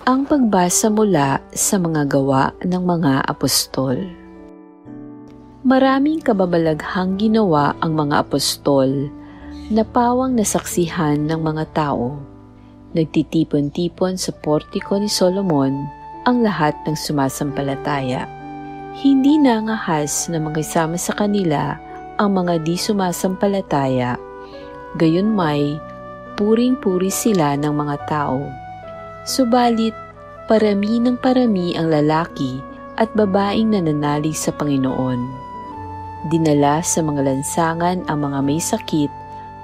Ang pagbasa mula sa mga gawa ng mga apostol. Maraming kababalaghang ginawa ang mga apostol na pawang nasaksihan ng mga tao. Nagtitipon-tipon sa portiko ni Solomon ang lahat ng sumasampalataya. Hindi nangahas na makisama sa kanila ang mga di sumasampalataya, gayunmay puring-puri sila ng mga tao. Subalit, parami ng parami ang lalaki at babaeng nananalig sa Panginoon. Dinala sa mga lansangan ang mga may sakit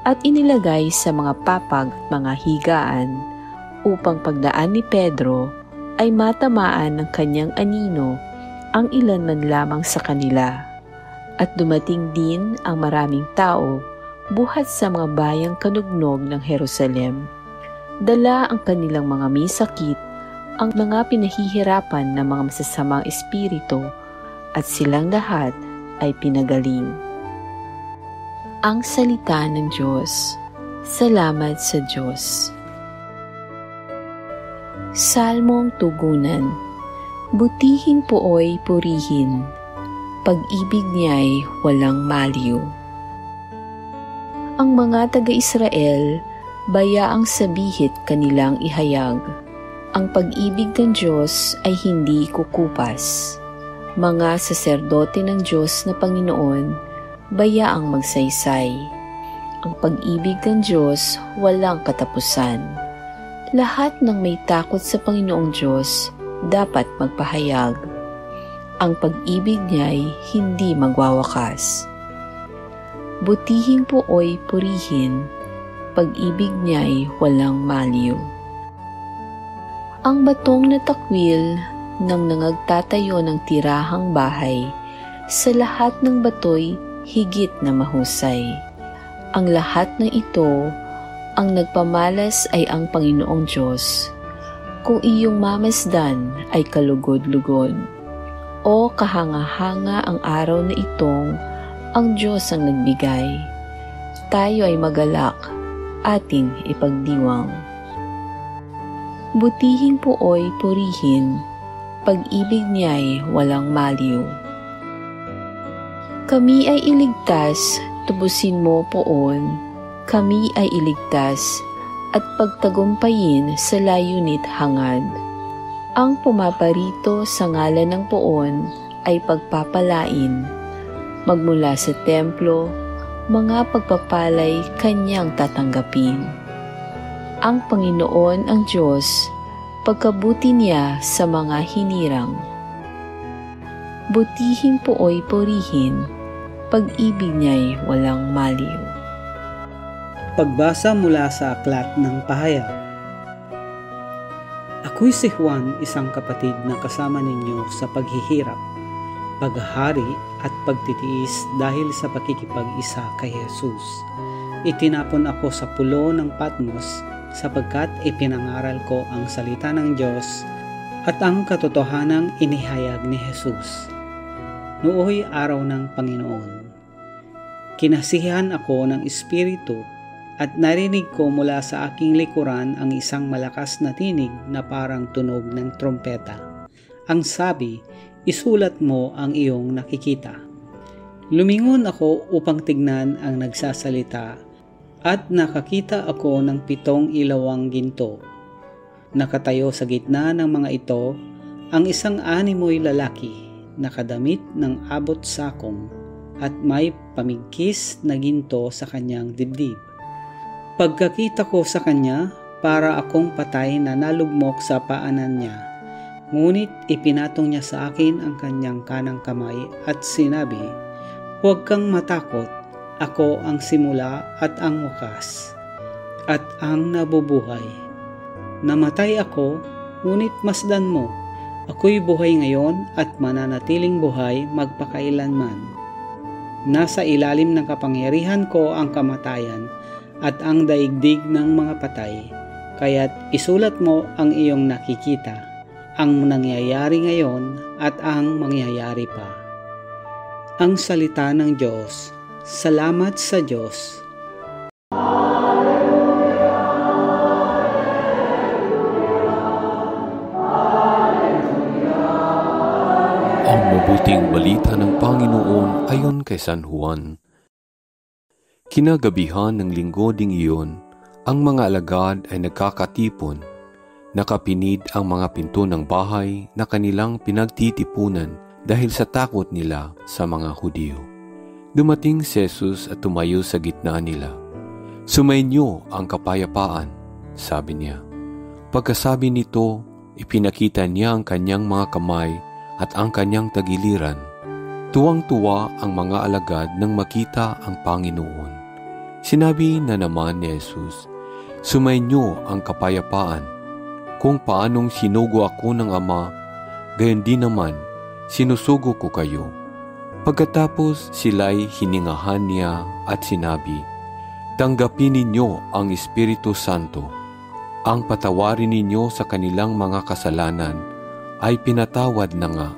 at inilagay sa mga papag at mga higaan upang pagdaan ni Pedro ay matamaan ng kanyang anino ang ilan man lamang sa kanila. At dumating din ang maraming tao buhat sa mga bayang kanugnog ng Jerusalem. Dala ang kanilang mga may sakit, ang mga pinahihirapan ng mga masasamang espiritu, at silang lahat ay pinagaling. Ang salita ng Diyos. Salamat sa Diyos. Salmong tugunan. Butihin pooy purihin, pag-ibig niya'y walang maliw. Ang mga taga-Israel, bayaang sabihit kanilang ihayag. Ang pag-ibig ng Diyos ay hindi kukupas. Mga saserdote ng Diyos na Panginoon, bayaang magsaysay. Ang pag-ibig ng Diyos walang katapusan. Lahat ng may takot sa Panginoong Diyos dapat magpahayag. Ang pag-ibig niya'y hindi magwawakas. Butihin pooy purihin, pag-ibig niya'y walang maliw. Ang batong na takwil ng nangagtatayo ng tirahang bahay, sa lahat ng bato'y higit na mahusay. Ang lahat ng ito, ang nagpamalas ay ang Panginoong Diyos. Kung iyong mamasdan ay kalugod-lugod. O kahanga-hanga ang araw na itong ang Diyos ang nagbigay. Tayo ay magalak, ating ipagdiwang. Butihin pooy purihin, pag-ibig niya'y walang maliw. Kami ay iligtas, tubusin mo poon, kami ay iligtas, at pagtagumpayin sa layunit hangad. Ang pumaparito sa ngalan ng poon ay pagpapalain, magmula sa templo, mga pagpapalay kanyang tatanggapin. Ang Panginoon ang Diyos, pagkabuti niya sa mga hinirang. Butihin pooy purihin, pag-ibig niya'y walang maliw. Pagbasa mula sa Aklat ng Pahayag. Ako'y si Juan, isang kapatid na kasama ninyo sa paghihirap, paghahari at pagtitiis dahil sa pakikipag-isa kay Jesus. Itinapon ako sa pulo ng Patmos sapagkat ipinangaral ko ang salita ng Diyos at ang katotohanang inihayag ni Jesus. Nooy araw ng Panginoon. Kinasihan ako ng Espiritu at narinig ko mula sa aking likuran ang isang malakas na tinig na parang tunog ng trompeta. Ang sabi, isulat mo ang iyong nakikita. Lumingon ako upang tignan ang nagsasalita at nakakita ako ng 7 ilawang ginto. Nakatayo sa gitna ng mga ito ang isang animoy lalaki, nakadamit ng abot sakong at may pamigkis na ginto sa kanyang dibdib. Pagkakita ko sa kanya, para akong patay na nalugmok sa paanan niya. Ngunit ipinatong niya sa akin ang kanyang kanang kamay at sinabi, "Huwag kang matakot, ako ang simula at ang wakas, at ang nabubuhay. Namatay ako, ngunit masdan mo, ako'y buhay ngayon at mananatiling buhay magpakailanman. Nasa ilalim ng kapangyarihan ko ang kamatayan at ang daigdig ng mga patay, kaya't isulat mo ang iyong nakikita, ang nangyayari ngayon at ang mangyayari pa." Ang salita ng Diyos. Salamat sa Diyos. Ayon kay San Juan, kinagabihan ng linggo ding iyon, ang mga alagad ay nagkakatipon. Nakapinid ang mga pinto ng bahay na kanilang pinagtitipunan dahil sa takot nila sa mga Hudyo. Dumating si Jesus at tumayo sa gitna nila. "Sumainyo ang kapayapaan," sabi niya. Pagkasabi nito, ipinakita niya ang kanyang mga kamay at ang kanyang tagiliran. Tuwang-tuwa ang mga alagad nang makita ang Panginoon. Sinabi na naman ni Jesus, "Sumainyo ang kapayapaan. Kung paanong sinugo ako ng Ama, gayon din naman sinusugo ko kayo." Pagkatapos sila'y hiningahan niya at sinabi, "Tanggapin ninyo ang Espiritu Santo. Ang patawarin ninyo sa kanilang mga kasalanan ay pinatawad na nga.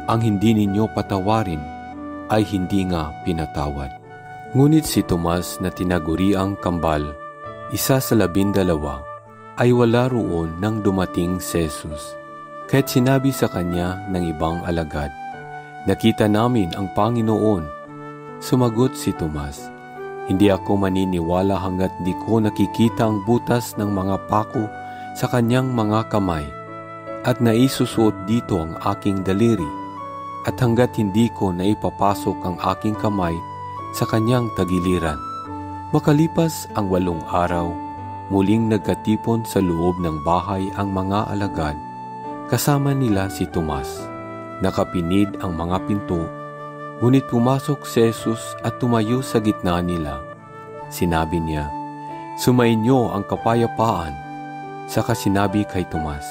Ang hindi ninyo patawarin ay hindi nga pinatawad." Ngunit si Tomas na tinaguriang Kambal, isa sa 12, ay wala roon nang dumating si Jesus. Kaya't sinabi sa kanya ng ibang alagad, "Nakita namin ang Panginoon." Sumagot si Tomas, "Hindi ako maniniwala hanggat di ko nakikita ang butas ng mga pako sa kanyang mga kamay at naisusuot dito ang aking daliri at hanggat hindi ko naipapasok ang aking kamay sa kanyang tagiliran." Makalipas ang 8 araw, muling nagkatipon sa loob ng bahay ang mga alagad, kasama nila si Tomas. Nakapinid ang mga pinto, ngunit pumasok si Jesus at tumayo sa gitna nila. Sinabi niya, "Sumainyo ang kapayapaan." Saka sinabi kay Tomas,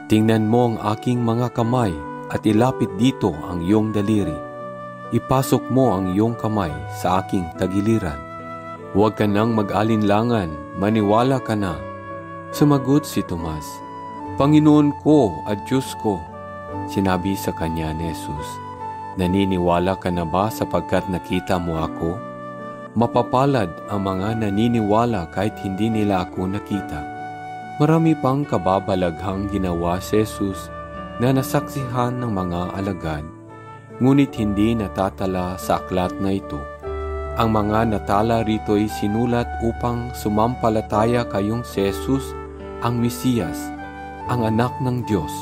"Tingnan mo ang aking mga kamay at ilapit dito ang iyong daliri. Ipasok mo ang iyong kamay sa aking tagiliran. Huwag ka nang mag-alinlangan, maniwala ka na." Sumagot si Tomas, "Panginoon ko at Diyos ko." Sinabi sa kanya ni Jesus, "Naniniwala ka na ba sapagkat nakita mo ako? Mapapalad ang mga naniniwala kahit hindi nila ako nakita." Marami pang kababalaghang ginawa si Jesus na nasaksihan ng mga alagad, ngunit hindi natatala sa aklat na ito. Ang mga natala rito'y sinulat upang sumampalataya kayong si Jesus ang Mesiyas, ang Anak ng Diyos,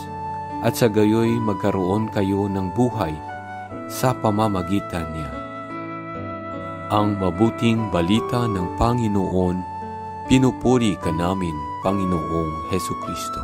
at sa gayoy magkaroon kayo ng buhay sa pamamagitan niya. Ang mabuting balita ng Panginoon, pinupuri ka namin, Panginoong Hesukristo.